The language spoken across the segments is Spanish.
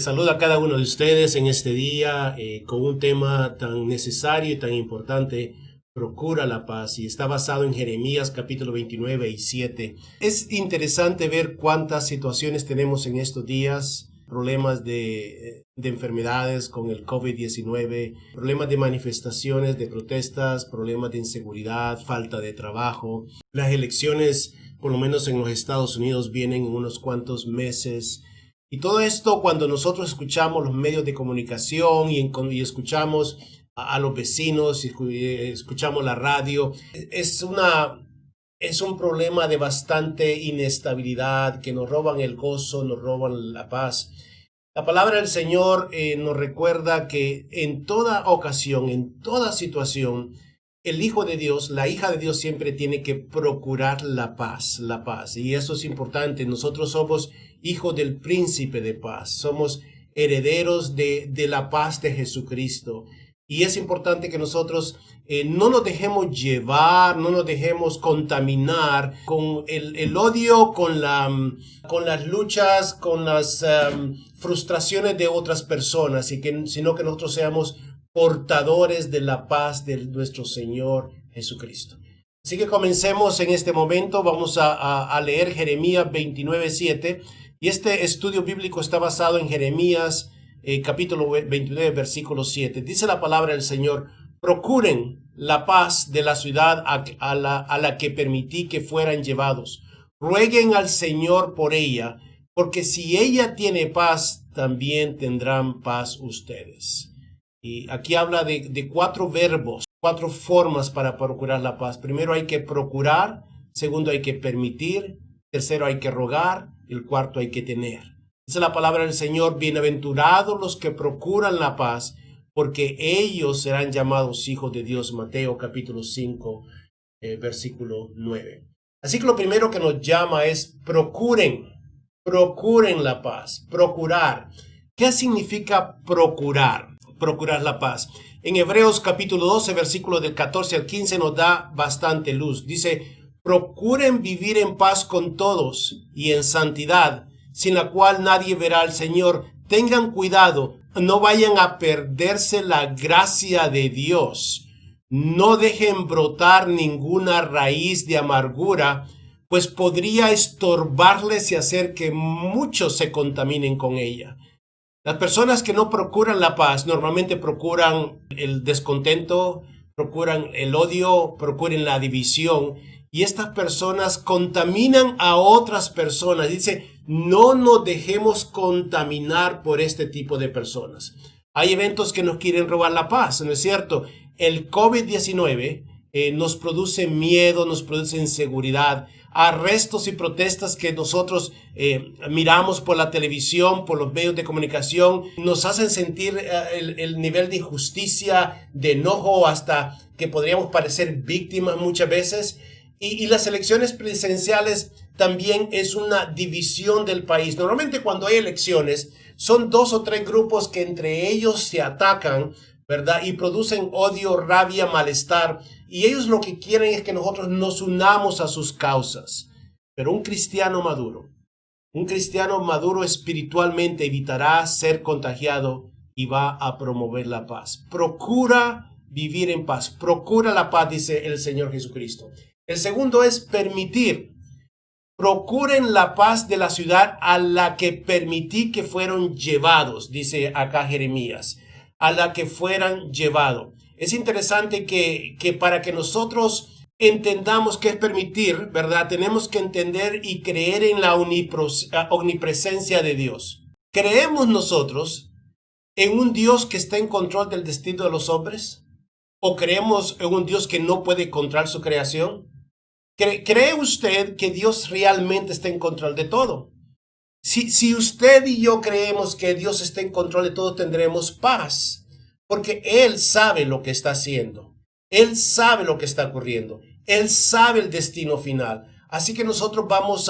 Les saludo a cada uno de ustedes en este día con un tema tan necesario y tan importante. Procura la paz, y está basado en Jeremías capítulo 29 y 7. Es interesante ver cuántas situaciones tenemos en estos días, problemas de enfermedades con el COVID-19, problemas de manifestaciones, de protestas, problemas de inseguridad, falta de trabajo. Las elecciones, por lo menos en los Estados Unidos, vienen en unos cuantos meses. Y todo esto, cuando nosotros escuchamos los medios de comunicación y escuchamos a los vecinos, escuchamos la radio, es un problema de bastante inestabilidad, que nos roban el gozo, nos roban la paz. La palabra del Señor nos recuerda que en toda ocasión, en toda situación, el Hijo de Dios, la hija de Dios siempre tiene que procurar la paz, la paz. Y eso es importante. Nosotros somos hijos del príncipe de paz. Somos herederos de la paz de Jesucristo. Y es importante que nosotros no nos dejemos llevar, no nos dejemos contaminar con el odio, con las luchas, con las frustraciones de otras personas, sino que nosotros seamos portadores de la paz de nuestro Señor Jesucristo. Así que comencemos en este momento. Vamos a leer Jeremías 29:7, y este estudio bíblico está basado en Jeremías capítulo 29, versículo 7. Dice la palabra del Señor: procuren la paz de la ciudad a la que permití que fueran llevados. Rueguen al Señor por ella, porque si ella tiene paz, también tendrán paz ustedes. Y aquí habla de cuatro verbos, cuatro formas para procurar la paz. Primero hay que procurar, segundo hay que permitir, tercero hay que rogar, el cuarto hay que tener. Dice la palabra del Señor: bienaventurados los que procuran la paz, porque ellos serán llamados hijos de Dios. Mateo capítulo 5, versículo 9. Así que lo primero que nos llama es procuren la paz, procurar. ¿Qué significa procurar? Procurar la paz. En Hebreos capítulo 12, versículo del 14 al 15 nos da bastante luz. Dice: procuren vivir en paz con todos y en santidad, sin la cual nadie verá al Señor. Tengan cuidado, no vayan a perderse la gracia de Dios. No dejen brotar ninguna raíz de amargura, pues podría estorbarles y hacer que muchos se contaminen con ella. Las personas que no procuran la paz normalmente procuran el descontento, procuran el odio, procuran la división, y estas personas contaminan a otras personas. Dice: no nos dejemos contaminar por este tipo de personas. Hay eventos que nos quieren robar la paz, ¿no es cierto? El COVID-19 nos produce miedo, nos produce inseguridad, arrestos y protestas que nosotros miramos por la televisión, por los medios de comunicación, nos hacen sentir el nivel de injusticia, de enojo, hasta que podríamos parecer víctimas muchas veces. Y las elecciones presidenciales también es una división del país. Normalmente cuando hay elecciones son 2 o 3 grupos que entre ellos se atacan, ¿verdad? Y producen odio, rabia, malestar. Y ellos lo que quieren es que nosotros nos unamos a sus causas. Pero un cristiano maduro espiritualmente evitará ser contagiado y va a promover la paz. Procura vivir en paz. Procura la paz, dice el Señor Jesucristo. El segundo es permitir. Procuren la paz de la ciudad a la que permití que fueron llevados, dice acá Jeremías, a la que fueran llevados. Es interesante que para que nosotros entendamos qué es permitir, ¿verdad? Tenemos que entender y creer en la omnipresencia de Dios. ¿Creemos nosotros en un Dios que está en control del destino de los hombres? ¿O creemos en un Dios que no puede controlar su creación? ¿Cree usted que Dios realmente está en control de todo? Si usted y yo creemos que Dios está en control de todo, tendremos paz, porque Él sabe lo que está haciendo. Él sabe lo que está ocurriendo. Él sabe el destino final. Así que nosotros vamos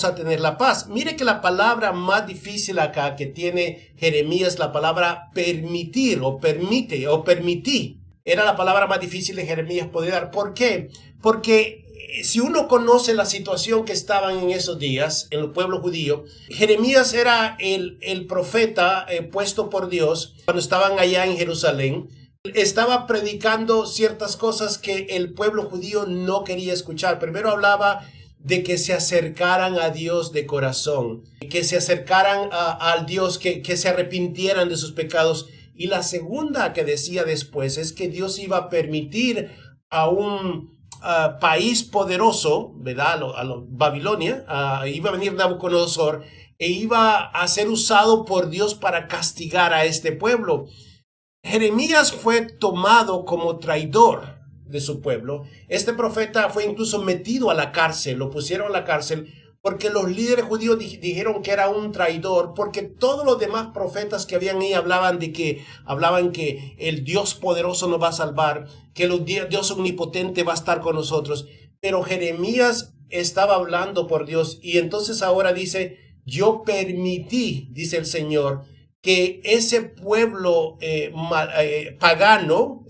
a tener la paz. Mire que la palabra más difícil acá que tiene Jeremías, la palabra permitir o permite o permití. Era la palabra más difícil de Jeremías poder dar. ¿Por qué? Porque si uno conoce la situación que estaban en esos días en el pueblo judío, Jeremías era el profeta puesto por Dios cuando estaban allá en Jerusalén. Estaba predicando ciertas cosas que el pueblo judío no quería escuchar. Primero hablaba de que se acercaran a Dios de corazón, que se acercaran al Dios, que se arrepintieran de sus pecados. Y la segunda que decía después es que Dios iba a permitir a un país poderoso, ¿verdad? A Babilonia, iba a venir Nabucodonosor e iba a ser usado por Dios para castigar a este pueblo. Jeremías fue tomado como traidor de su pueblo. Este profeta fue incluso metido a la cárcel, lo pusieron a la cárcel porque los líderes judíos dijeron que era un traidor, porque todos los demás profetas que habían ahí hablaban que el Dios poderoso nos va a salvar, que el Dios omnipotente va a estar con nosotros. Pero Jeremías estaba hablando por Dios y entonces ahora dice, yo permití, dice el Señor, que ese pueblo pagano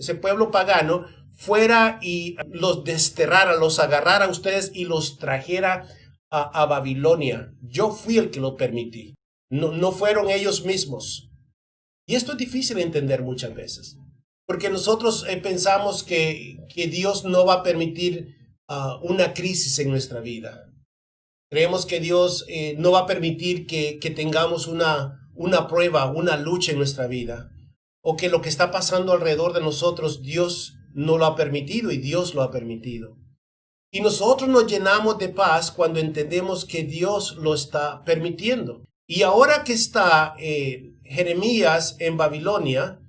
fuera y los desterrara, los agarrara a ustedes y los trajera a Babilonia. Yo fui el que lo permití. No fueron ellos mismos. Y esto es difícil de entender muchas veces, porque nosotros pensamos que Dios no va a permitir una crisis en nuestra vida. Creemos que Dios no va a permitir que tengamos una prueba, una lucha en nuestra vida, o que lo que está pasando alrededor de nosotros, Dios no lo ha permitido y Dios lo ha permitido. Y nosotros nos llenamos de paz cuando entendemos que Dios lo está permitiendo. Y ahora que está Jeremías en Babilonia,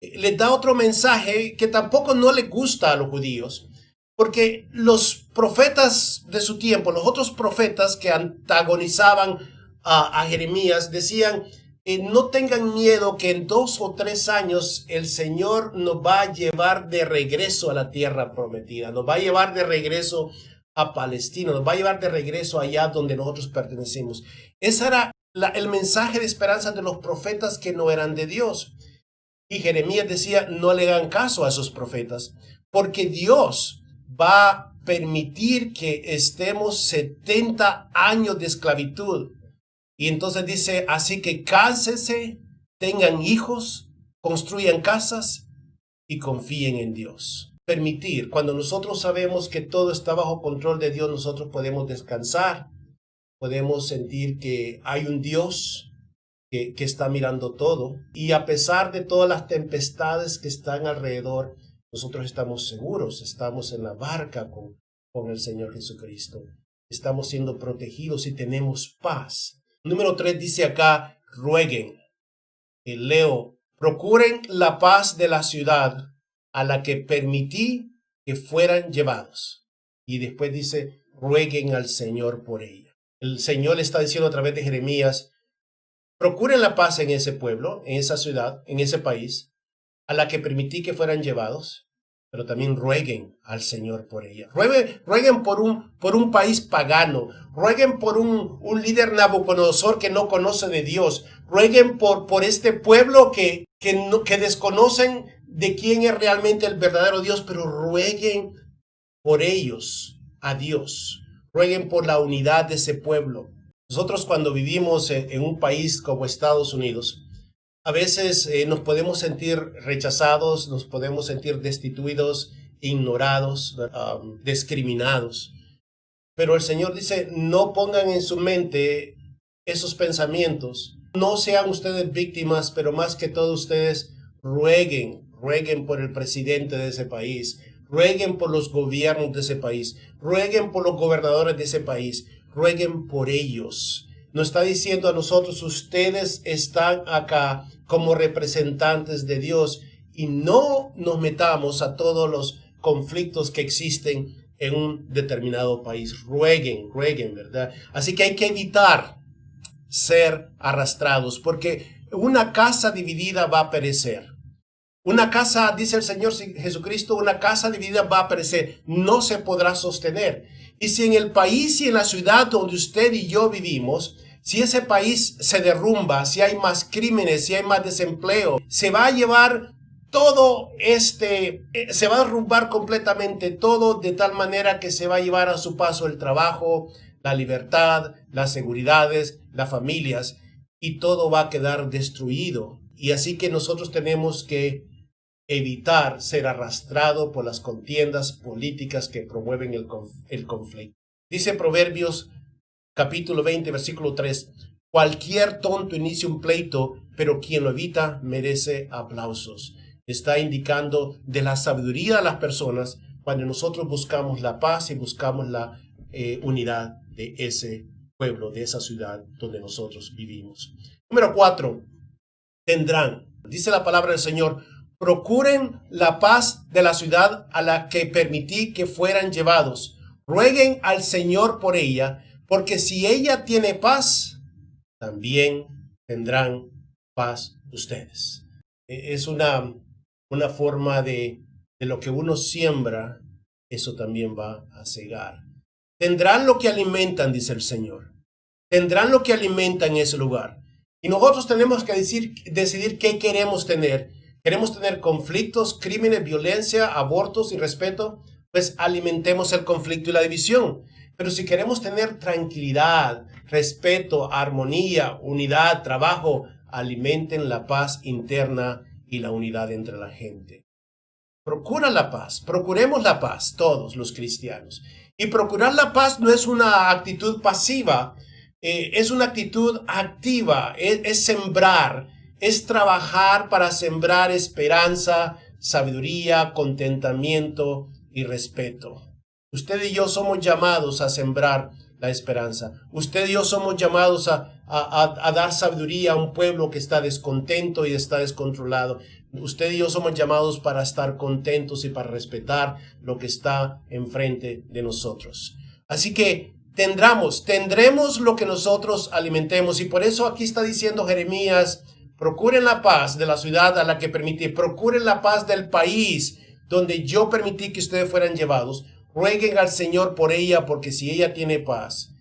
les da otro mensaje que tampoco no le gusta a los judíos, porque los profetas de su tiempo, los otros profetas que antagonizaban a Jeremías, decían, no tengan miedo que en 2 o 3 años el Señor nos va a llevar de regreso a la tierra prometida, nos va a llevar de regreso a Palestina, nos va a llevar de regreso allá donde nosotros pertenecemos. Ese era el mensaje de esperanza de los profetas que no eran de Dios. Y Jeremías decía, no le hagan caso a esos profetas, porque Dios va a permitir que estemos 70 años de esclavitud. Y entonces dice, así que cánsense, tengan hijos, construyan casas y confíen en Dios. Permitir, cuando nosotros sabemos que todo está bajo control de Dios, nosotros podemos descansar, podemos sentir que hay un Dios que está mirando todo. Y a pesar de todas las tempestades que están alrededor, nosotros estamos seguros, estamos en la barca con el Señor Jesucristo. Estamos siendo protegidos y tenemos paz. Número 3 dice acá, rueguen. Leo, procuren la paz de la ciudad a la que permití que fueran llevados. Y después dice, rueguen al Señor por ella. El Señor le está diciendo a través de Jeremías, procuren la paz en ese pueblo, en esa ciudad, en ese país, a la que permití que fueran llevados, pero también rueguen al Señor por ella. Rueguen por un país pagano, rueguen por un líder Nabucodonosor que no conoce de Dios, rueguen por este pueblo que desconocen de quién es realmente el verdadero Dios, pero rueguen por ellos a Dios, rueguen por la unidad de ese pueblo. Nosotros cuando vivimos en un país como Estados Unidos, a veces nos podemos sentir rechazados, nos podemos sentir destituidos, ignorados, discriminados. Pero el Señor dice, no pongan en su mente esos pensamientos. No sean ustedes víctimas, pero más que todo ustedes rueguen por el presidente de ese país, rueguen por los gobiernos de ese país, rueguen por los gobernadores de ese país, rueguen por ellos. Nos está diciendo a nosotros, ustedes están acá como representantes de Dios y no nos metamos a todos los conflictos que existen en un determinado país. Rueguen, ¿verdad? Así que hay que evitar ser arrastrados, porque una casa dividida va a perecer. Una casa, dice el Señor Jesucristo, una casa dividida va a perecer, no se podrá sostener. Y si en el país y en la ciudad donde usted y yo vivimos, si ese país se derrumba, si hay más crímenes, si hay más desempleo, se va a llevar todo se va a derrumbar completamente todo, de tal manera que se va a llevar a su paso el trabajo, la libertad, las seguridades, las familias, y todo va a quedar destruido. Y así que nosotros tenemos que evitar ser arrastrado por las contiendas políticas que promueven el conflicto. Dice Proverbios capítulo 20, versículo 3, cualquier tonto inicia un pleito, pero quien lo evita merece aplausos. Está indicando de la sabiduría de las personas cuando nosotros buscamos la paz y buscamos la unidad de ese pueblo, de esa ciudad donde nosotros vivimos. Número 4, tendrán. Dice la palabra del Señor, procuren la paz de la ciudad a la que permití que fueran llevados. Rueguen al Señor por ella, porque si ella tiene paz, también tendrán paz ustedes. Es una forma de lo que uno siembra, eso también va a cegar. Tendrán lo que alimentan, dice el Señor. Tendrán lo que alimentan en ese lugar. Y nosotros tenemos que decidir qué queremos tener. ¿Queremos tener conflictos, crímenes, violencia, abortos, irrespeto? Pues alimentemos el conflicto y la división. Pero si queremos tener tranquilidad, respeto, armonía, unidad, trabajo, alimenten la paz interna y la unidad entre la gente. Procura la paz, procuremos la paz, todos los cristianos. Y procurar la paz no es una actitud pasiva, es una actitud activa, es sembrar, es trabajar para sembrar esperanza, sabiduría, contentamiento y respeto. Usted y yo somos llamados a sembrar la esperanza. Usted y yo somos llamados a dar sabiduría a un pueblo que está descontento y está descontrolado. Usted y yo somos llamados para estar contentos y para respetar lo que está enfrente de nosotros. Así que tendremos lo que nosotros alimentemos. Y por eso aquí está diciendo Jeremías, procuren la paz de la ciudad a la que permití, procuren la paz del país donde yo permití que ustedes fueran llevados. Rueguen al Señor por ella, porque si ella tiene paz,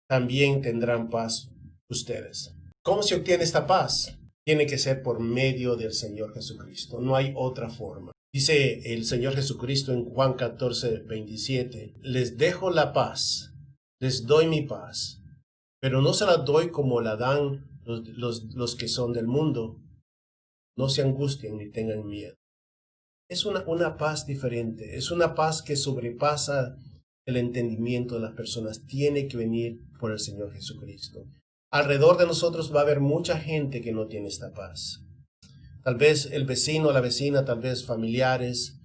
también tendrán paz ustedes. ¿Cómo se obtiene esta paz? Tiene que ser por medio del Señor Jesucristo. No hay otra forma. Dice el Señor Jesucristo en Juan 14, 27, les dejo la paz, les doy mi paz, pero no se la doy como la dan los que son del mundo. No se angustien ni tengan miedo. Es una paz diferente, es una paz que sobrepasa el entendimiento de las personas. Tiene que venir por el Señor Jesucristo. Alrededor de nosotros va a haber mucha gente que no tiene esta paz. Tal vez el vecino, la vecina, tal vez familiares.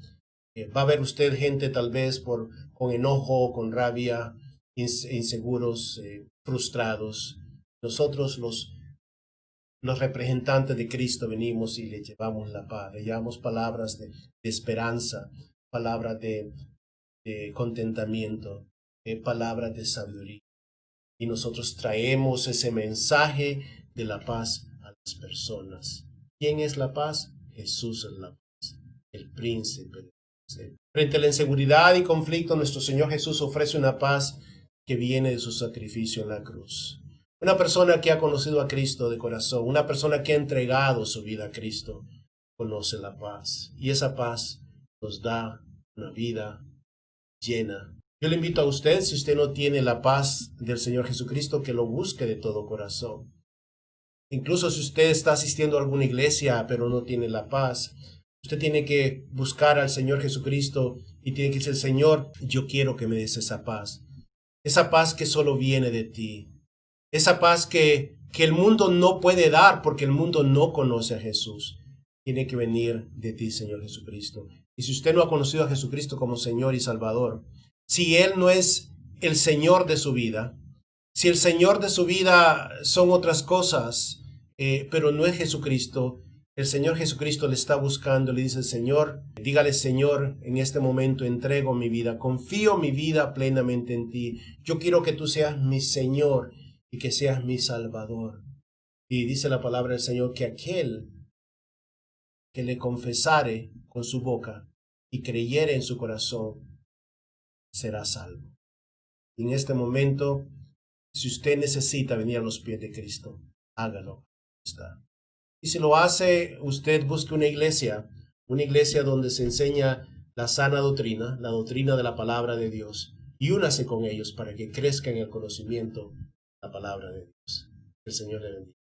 Va a ver usted gente tal vez con enojo, con rabia, inseguros, frustrados. Nosotros los representantes de Cristo venimos y le llevamos la paz, le llevamos palabras de esperanza, palabras de contentamiento, palabras de sabiduría. Y nosotros traemos ese mensaje de la paz a las personas. ¿Quién es la paz? Jesús es la paz, el príncipe de paz. Frente a la inseguridad y conflicto, nuestro Señor Jesús ofrece una paz que viene de su sacrificio en la cruz. Una persona que ha conocido a Cristo de corazón, una persona que ha entregado su vida a Cristo, conoce la paz. Y esa paz nos da una vida llena. Yo le invito a usted, si usted no tiene la paz del Señor Jesucristo, que lo busque de todo corazón. Incluso si usted está asistiendo a alguna iglesia, pero no tiene la paz, usted tiene que buscar al Señor Jesucristo y tiene que decir, Señor, yo quiero que me des esa paz. Esa paz que solo viene de ti. Esa paz que el mundo no puede dar porque el mundo no conoce a Jesús. Tiene que venir de ti, Señor Jesucristo. Y si usted no ha conocido a Jesucristo como Señor y Salvador, si Él no es el Señor de su vida, si el Señor de su vida son otras cosas, pero no es Jesucristo, el Señor Jesucristo le está buscando, le dice, Señor, dígale, Señor, en este momento entrego mi vida, confío mi vida plenamente en ti. Yo quiero que tú seas mi Señor y que seas mi Salvador. Y dice la palabra del Señor que aquel que le confesare con su boca y creyere en su corazón, será salvo. Y en este momento, si usted necesita venir a los pies de Cristo, hágalo. Está. Y si lo hace, usted busque una iglesia una iglesia donde se enseña la sana doctrina, la doctrina de la palabra de Dios, y únase con ellos para que crezca en el conocimiento de la palabra de Dios. Que el Señor le bendiga.